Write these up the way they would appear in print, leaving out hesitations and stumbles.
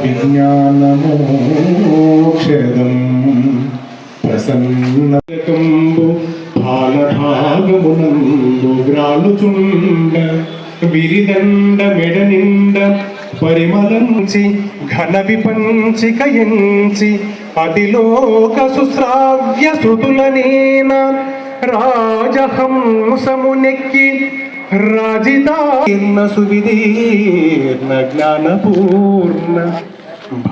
విజ్ఞానమోక్షదం ప్రసన్నకంబు బాలభాగమునందు గ్రాలుచుండ విరిదండ మెడనిండ పరిమళంచి ఘన విపంచికయంచి అతిలోక సుశ్రావ్య శృతులనేన రాజహంసమునెక్కి రాజితార్ణ సువిదీర్ణ జ్ఞానపూర్ణ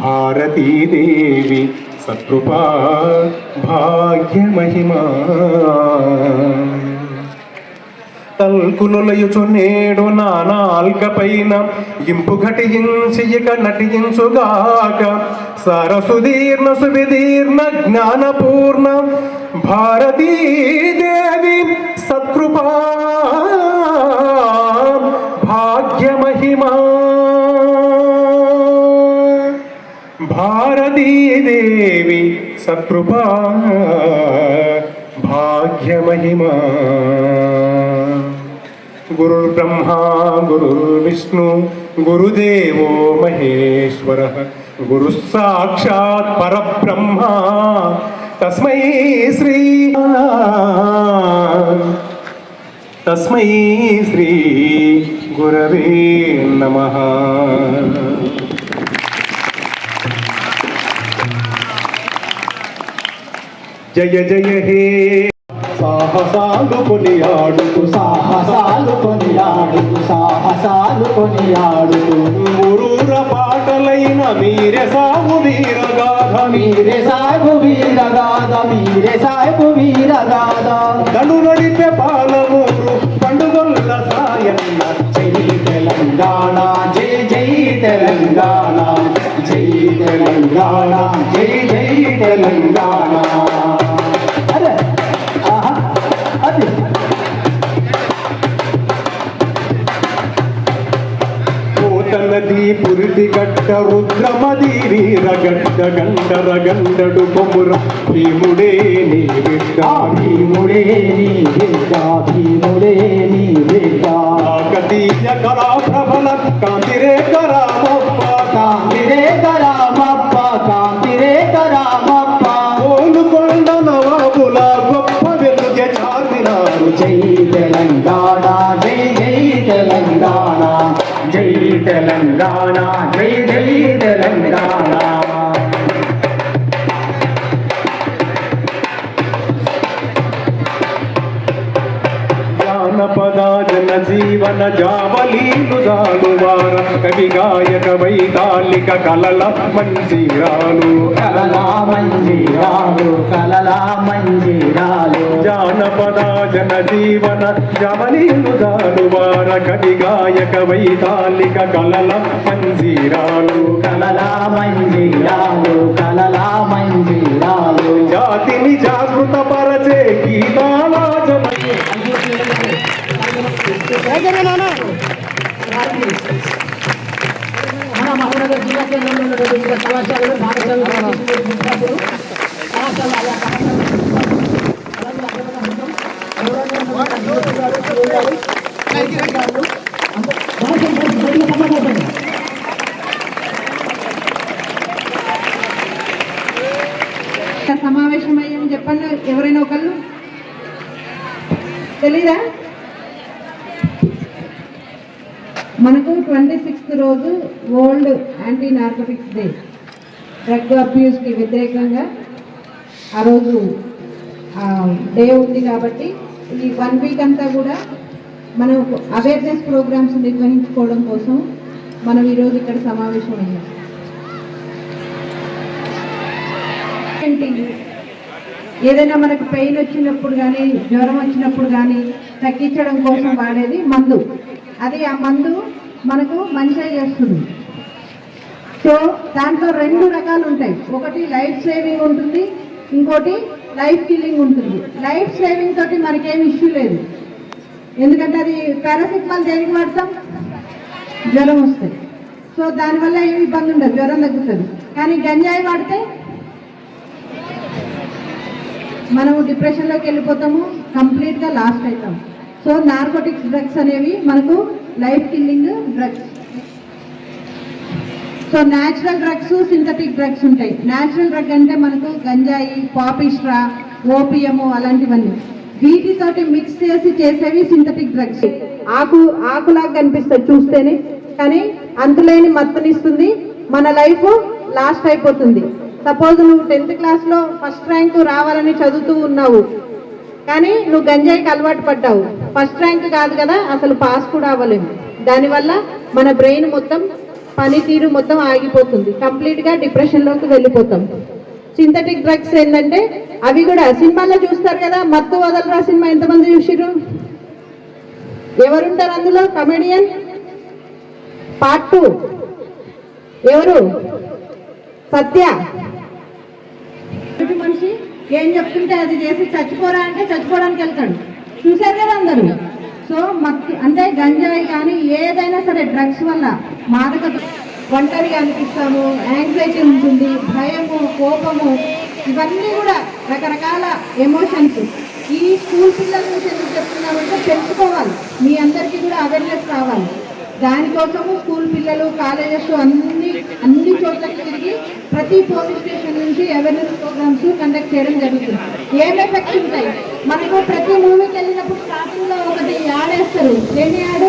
భారతీదేవి సత్కృపా భాగ్యమహిమా తల్కులులయుచునేడు నానాల్కపైన ఇంపు ఘటించిక నటించుగాక సరసుదీర్ణ సువిదీర్ణ జ్ఞానపూర్ణ భారతీదేవి సత్కృపా భాగ్యమహిమా భారతీదేవి సత్కృపా భాగ్యమహిమా గురుర్బ్రహ్మా గురుర్విష్ణు గురుదేవో మహేశ్వరః గురుః సాక్షాత్ పరబ్రహ్మ తస్మై శ్రీ గురవే నమః. జయ జయ హే సాహసాలు కొనియాడుతూ ఊరూర పాటలైన మీరే సాగు వీరగాథ కను నడిపే పాలమూరు పండుగల సాయన్న జై తెలంగాణ జై జై తెలంగాణ జై తెలంగాణ జై జై తెలంగాణ. నది పురిటి గడ్డ రుద్రమది వీరగడ్డ గండర గండడు కొముర భీముడే నీ బిడ్డ కాకతీయ కళా ప్రబల కాంతిరే కరామప్ప ఓలుకొండ నవాబుల గొప్ప వెలుగే చార్మినారు. జై తెలంగాణ జై జై తెలంగాణ జై తెలంగాణ జై జై తెలంగాణ. జానపద జనజీవన జావలీలు జాలువార కవి గాయక వైతాళిక కలల మంజీరాలు జానపద జనజీవన జావలీలు జాలువార కవి గాయక వైతాళిక కలల మంజీరాలు జాతిని జాగృత పరచే గీతాల మహబూబ్నగర్ జిల్లా కేంద్రంలో ఉన్నటువంటి కళాశాలలో భారతదేశంలో సమావేశమయ్యని చెప్పండి. ఎవరైనా ఒకళ్ళు తెలీదా? మనకు 26th రోజు world anti narcotics day, drug అబ్యూస్కి వ్యతిరేకంగా ఆ రోజు డే ఉంది. కాబట్టి ఈ 1 వీక్ అంతా కూడా మనం అవేర్నెస్ ప్రోగ్రామ్స్ నిర్వహించుకోవడం కోసం మనం ఈరోజు ఇక్కడ సమావేశం అయ్యాం. ఏదైనా మనకు పెయిన్ వచ్చినప్పుడు కానీ జ్వరం వచ్చినప్పుడు కానీ తగ్గించడం కోసం వాడేది మందు. అది ఆ మందు మనకు మంచిగా చేస్తుంది. సో దాంట్లో 2 రకాలు ఉంటాయి. ఒకటి లైఫ్ సేవింగ్ ఉంటుంది, ఇంకోటి లైఫ్ కిల్లింగ్ ఉంటుంది. లైఫ్ సేవింగ్ తోటి మనకేం ఇష్యూ లేదు, ఎందుకంటే అది పారాసిటమాల్ దేనికి వాడతాం? జ్వరం వస్తుంది. సో దానివల్ల ఏమి ఇబ్బంది ఉండదు, జ్వరం తగ్గుతుంది. కానీ గంజాయి వాడితే మనము డిప్రెషన్లోకి వెళ్ళిపోతాము, కంప్లీట్గా లాస్ట్ అవుతాం. సో నార్కోటిక్స్ డ్రగ్స్ అనేవి మనకు life killing drugs. So natural drugs, synthetic drugs ఉంటాయి. న్యాచురల్ డ్రగ్ అంటే మనకు గంజాయి, పాపిస్ట్రా, ఓపియము అలాంటివన్నీ. వీటితోటి మిక్స్ చేసి చేసేవి సింథటిక్ డ్రగ్స్. ఆకులాగా కనిపిస్తుంది చూస్తేనే, కానీ అంతులేని మత్తునిస్తుంది. మన లైఫ్ లాస్ట్ అయిపోతుంది. సపోజ్ నువ్వు 10th క్లాస్లో ఫస్ట్ ర్యాంకు రావాలని చదువుతూ ఉన్నావు, కానీ నువ్వు గంజాయికి అలవాటు పడ్డావు. ఫస్ట్ ర్యాంక్ కాదు కదా, అసలు పాస్ కూడా అవ్వలేము. దానివల్ల మన బ్రెయిన్ మొత్తం పనితీరు మొత్తం ఆగిపోతుంది. కంప్లీట్గా డిప్రెషన్లోకి వెళ్ళిపోతాం. సింథటిక్ డ్రగ్స్ ఏంటంటే అవి కూడా సినిమాల్లో చూస్తారు కదా, మత్తు వదలరా సినిమా ఎంతమంది చూసిర్రు? ఎవరుంటారు అందులో కమెడియన్? పార్ట్ 2 ఎవరు? సత్య. మనిషి ఏం చెప్తుంటే అది చేసి చచ్చిపోరా అంటే చచ్చిపోవడానికి వెళ్తాడు. చూశారు కదా అందరూ. సో అంటే గంజాయి కానీ ఏదైనా సరే డ్రగ్స్ వల్ల మాదకత, ఒంటరిగా అనిపిస్తాము, యాంగ్జైటీ ఉంటుంది, భయము, కోపము, ఇవన్నీ కూడా రకరకాల ఎమోషన్స్. ఈ స్కూల్ పిల్లల నుంచి ఎందుకు చెప్తున్నామంటే తెలుసుకోవాలి, మీ అందరికీ కూడా అవేర్నెస్ కావాలి. దానికోసము స్కూల్ పిల్లలు, కాలేజెస్ అన్ని చోట్లకి తిరిగి ప్రతి పోలీస్ స్టేషన్ నుంచి అవేర్నెస్ ప్రోగ్రామ్స్ కండక్ట్ చేయడం జరుగుతుంది. ఏం ఎఫెక్ట్స్ ఉంటాయి మనకు? ప్రతి మూవీకి వెళ్ళినప్పుడు స్టార్టింగ్ లో ఒకటి యాడ్ వేస్తారు. ఏంటి యాడ్?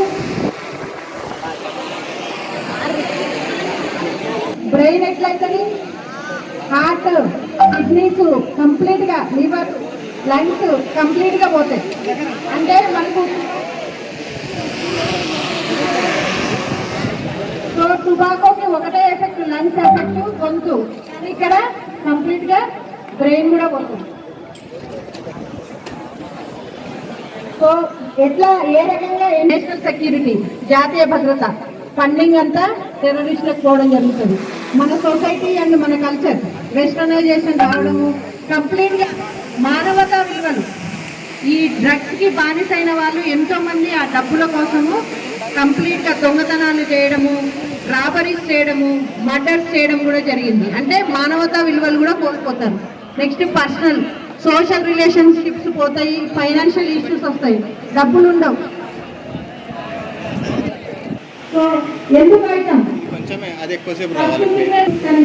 బ్రెయిన్ ఎట్లయితుంది, హార్ట్, కిడ్నీస్ కంప్లీట్ గా, లివర్, లంగ్స్ కంప్లీట్ గా పోతాయి. అంటే మనకు టుబాకోకి ఒకటే ఎఫెక్ట్, లంగ్స్ ఎఫెక్ట్, గొంతు. ఇక్కడ కంప్లీట్ గా బ్రెయిన్ కూడా పోతుంది. సో ఎట్లా, ఏ రకంగా నేషనల్ సెక్యూరిటీ, జాతీయ భద్రత ఫండింగ్ అంతా టెర్రరిస్టులకు పోవడం జరుగుతుంది. మన సొసైటీ అండ్ మన కల్చర్ వెస్టర్నైజేషన్ రావడము, కంప్లీట్ గా మానవతా విలువలు. ఈ డ్రగ్స్ కి బానిసైన వాళ్ళు ఎంతో మంది ఆ డబ్బుల కోసము కంప్లీట్ గా దొంగతనాలు చేయడము, రాబరీస్ చేయడము, మర్డర్స్ చేయడం కూడా జరిగింది. అంటే మానవతా విలువలు కూడా కోల్పోతారు. నెక్స్ట్ పర్సనల్, సోషల్ రిలేషన్షిప్స్ పోతాయి, ఫైనాన్షియల్ ఇష్యూస్ వస్తాయి, డబ్బులు ఉండవు. సో ఎందుకు అయితాం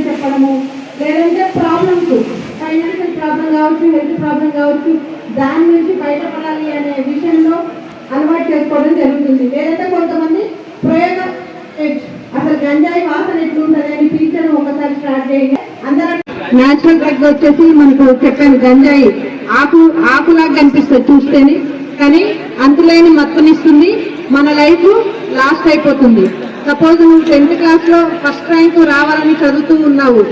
చెప్పడము, లేదంటే ప్రాబ్లమ్స్, ఫైనాన్షియల్ ప్రాబ్లం కావచ్చు, హెల్త్ ప్రాబ్లం కావచ్చు, దాని నుంచి బయటపడాలి అనే విషయంలో అలవాటు చేసుకోవడం జరుగుతుంది. లేదంటే కొంతమంది ప్రయోగం, అసలు గంజాయి వాసన ఎట్లుంటది అని పీల్చడం ఒకసారి స్టార్ట్ చేయండి. అందరూ న్యాచురల్ డ్రగ్ వచ్చేసి మనకు చెప్పాను, గంజాయి ఆకులాగా కనిపిస్తుంది చూస్తేనే, కానీ అంతులేని మత్తునిస్తుంది. మన లైఫ్ లాస్ట్ అయిపోతుంది. సపోజ్ నువ్వు 10th క్లాస్లో ఫస్ట్ ర్యాంక్ రావాలని చదువుతూ ఉన్నావు,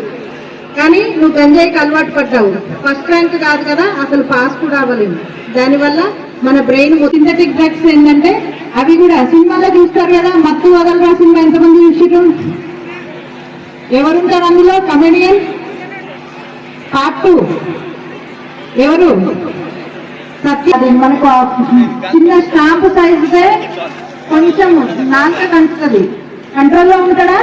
కానీ నువ్వు గంజాయికి అలవాటు పడ్డావు. ఫస్ట్ ర్యాంక్ కాదు కదా, అసలు పాస్ కూడా అవ్వలేము. దానివల్ల మన బ్రెయిన్. సింథటిక్ డ్రగ్స్ ఏంటంటే అవి కూడా సినిమాలో చూస్తారు కదా, మత్తు వదలరా సినిమా ఎంతమంది చూసిర్రు? ఎవరుంటారు అందులో కమెడియన్? పార్ట్ 2 ఎవరు? సత్య. మనకు చిన్న స్టాంప్ సైజుదే కొంచెం నాలుక కంచుతుంది. కంట్రోల్లో ఉంటాడా?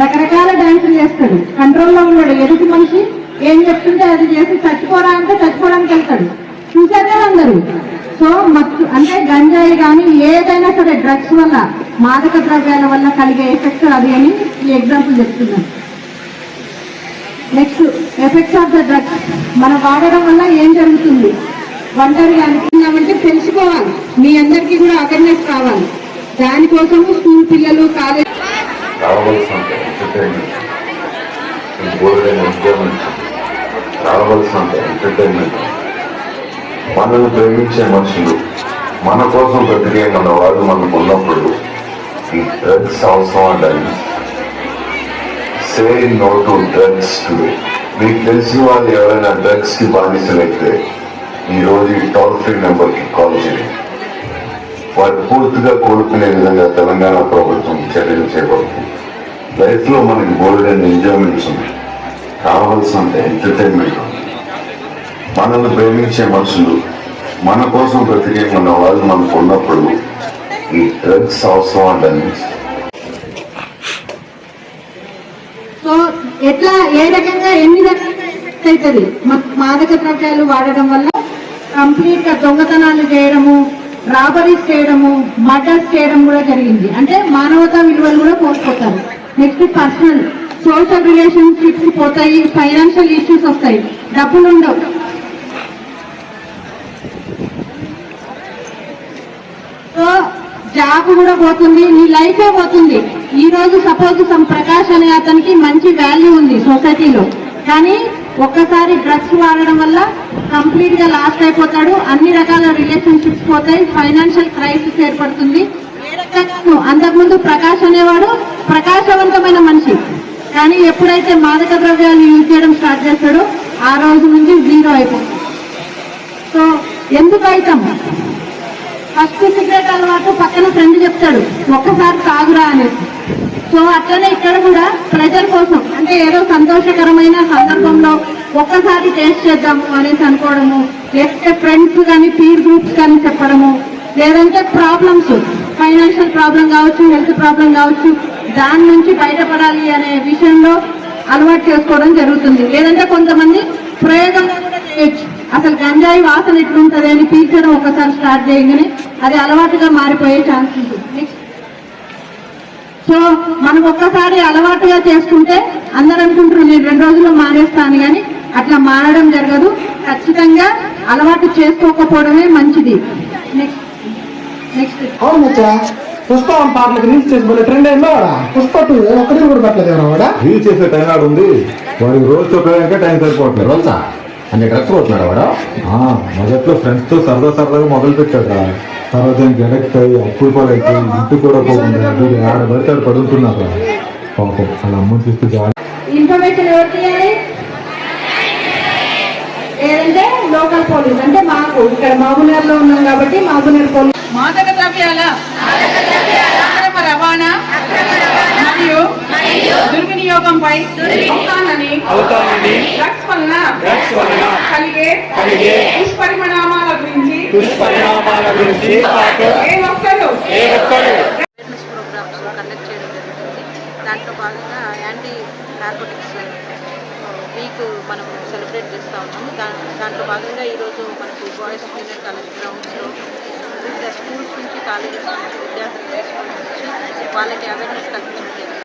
రకరకాల డాన్సులు చేస్తాడు. కంట్రోల్లో ఉన్నాడు. ఎదుటి మనిషి ఏం చెప్తుంటే అది చేసి చచ్చిపోరా అంటే చచ్చిపోవడానికి వెళ్తాడు. చూసారే అందరూ. సో మత్తు అంటే గంజాయి కానీ ఏదైనా సరే డ్రగ్స్ వల్ల, మాదక ద్రవ్యాల వల్ల కలిగే ఎఫెక్ట్ అది అని ఈ ఎగ్జాంపుల్ చెప్తున్నాను. Next effects of the drugs. మనం వాడడం వల్ల ఏం జరుగుతుంది? ఒంటరిగా అనుకున్నామంటే తెలుసుకోవాలి, మీ అందరికీ కూడా అవేర్నెస్ కావాలి. దానికోసము స్కూల్ పిల్లలు, కాలేజ్ మనల్ని ప్రేమించే మనుషులు, మన కోసం బ్రతికే మన వాళ్ళు మనకు ఉన్నప్పుడు ఈ డ్రగ్స్ అవసరం అండి. Say no to drugs today. మీకు తెలిసిన వాళ్ళు ఎవరైనా డ్రగ్స్ కి బానిసలైతే ఈరోజు ఈ టోల్ ఫ్రీ నెంబర్కి కాల్ చేయండి. వారు పూర్తిగా కోలుకునే విధంగా తెలంగాణ ప్రభుత్వం చర్యలు చేపడుతుంది. లైఫ్ లో మనకి గోల్డెన్ ఎంజాయ్మెంట్స్ ఉన్నాయి, కావాల్సినంత ఎంటర్టైన్మెంట్ ఉంది. మనల్ని ప్రేమించే మనుషులు, మన కోసం బ్రతికే మన వాళ్ళు మనకు ఉన్నప్పుడు ఈ డ్రగ్స్ అవసరం అండి. సో ఎట్లా, ఏ రకంగా, ఎన్ని రకాలుగా ఎఫెక్ట్ అవుతుంది మాదక ద్రవ్యాలు వాడడం వల్ల? కంప్లీట్ గా దొంగతనాలు చేయడము, రాబరీస్ చేయడము, మర్డర్స్ చేయడం కూడా జరిగింది. అంటే మానవతా విలువలు కూడా కోల్పోతారు. నెక్స్ట్ పర్సనల్ సోషల్ రిలేషన్షిప్స్ పోతాయి, ఫైనాన్షియల్ ఇష్యూస్ వస్తాయి, డబ్బులు ఉండవు. సో జాబ్ కూడా పోతుంది, నీ లైఫే పోతుంది. ఈ రోజు సపోజ్ ప్రకాష్ అనే అతనికి మంచి వాల్యూ ఉంది సొసైటీలో, కానీ ఒక్కసారి డ్రగ్స్ వాడడం వల్ల కంప్లీట్ గా లాస్ట్ అయిపోతాడు. అన్ని రకాల రిలేషన్షిప్స్ పోతాయి, ఫైనాన్షియల్ క్రైసిస్ ఏర్పడుతుంది. అంతకుముందు ప్రకాష్ అనేవాడు ప్రకాశవంతమైన మనిషి, కానీ ఎప్పుడైతే మాదక ద్రవ్యాలు యూజ్ చేయడం స్టార్ట్ చేస్తాడో ఆ రోజు నుంచి జీరో అయిపోతుంది. సో ఎందుకు అవుతాం? ఫస్ట్ సిగరెట్ అలవాటు పక్కన ఫ్రెండ్ చెప్తాడు ఒక్కసారి తాగురా అనేది. సో అట్లనే ఇక్కడ కూడా ప్రెజర్ కోసం, అంటే ఏదో సంతోషకరమైన సందర్భంలో ఒక్కసారి టేస్ట్ చేద్దాము అనేసి అనుకోవడము, లేకపోతే ఫ్రెండ్స్ కానీ పీర్ గ్రూప్స్ కానీ చెప్పడము, లేదంటే ప్రాబ్లమ్స్, ఫైనాన్షియల్ ప్రాబ్లం కావచ్చు, హెల్త్ ప్రాబ్లం కావచ్చు, దాని నుంచి బయటపడాలి అనే విషయంలో అలవాటు చేసుకోవడం జరుగుతుంది. లేదంటే కొంతమంది ప్రయోగంగా కూడా చేయొచ్చు. అసలు గంజాయి వాసన ఎట్లుంటది అని పీల్చడం ఒకసారి స్టార్ట్ చేయగానే అది అలవాటుగా మారిపోయే ఛాన్స్ ఉంటుంది. సో మనం ఒక్కసారి అలవాటుగా చేసుకుంటే అందరు అనుకుంటారు నేను 2 రోజుల్లో మానేస్తాను, కానీ అట్లా మారడం జరగదు. ఖచ్చితంగా అలవాటు చేసుకోకపోవడమే మంచిది. నెక్స్ట్ అవును మచ్చా, పుష్ప పాటలకు రీల్స్ చేసి ట్రెండ్ అయిందా వాడా? పుష్ప 2 ఒక్కటి కూడా పెట్టలేదు వాడా? రీల్ చేసే టైం నాడు ఉంది, వాడికి రోజు చొక్కగా టైం సరిపోవట్లేదు. రోజా అన్ని డ్రగ్స్ కొట్టున్నాడు వాడా? మొదట్లో ఫ్రెండ్స్ తో సరదాగా మొదలు పెట్టాడు, తర్వాత దానికి ఎడక్ట్ అయ్యి అప్పులు పాలైపోయి ఇంటికి కూడా పోకుండా ఆడ పడితే ఆడ పడుతున్నారు. పాపం వాళ్ళ అమ్మని చూస్తే చాలా. ఇన్ఫర్మేషన్ ఎవరు తీయాలి? లేదంటే లోకల్ పోలీస్, అంటే మాకు ఇక్కడ మహబూబ్నగర్ లో ఉన్నాం కాబట్టి మహబూబ్నగర్ పోలీస్. మాదక ద్రవ్యాల అక్రమ రవాణా మరియు దుర్వినియోగంపై అవగాహనని డ్రగ్స్ వలన కలిగే దుష్పరిణామాల గురించి ఏ ఒక్కరు అవేర్నెస్ ప్రోగ్రామ్స్ కండక్ట్ చేయడం జరుగుతుంది. దాంట్లో భాగంగా యాంటీ నార్కోటిక్స్ వీక్ మనం సెలబ్రేట్ చేస్తూ ఉన్నాము. దాంట్లో భాగంగా ఈరోజు మనకు బాయ్స్ జూనియర్ కాలేజ్ గ్రౌండ్స్లో వివిధ స్కూల్స్ నుంచి, కాలేజెస్ నుంచి, విద్యార్థులు తీసుకొని వచ్చి వాళ్ళకి అవేర్నెస్ కల్పించడం జరిగింది.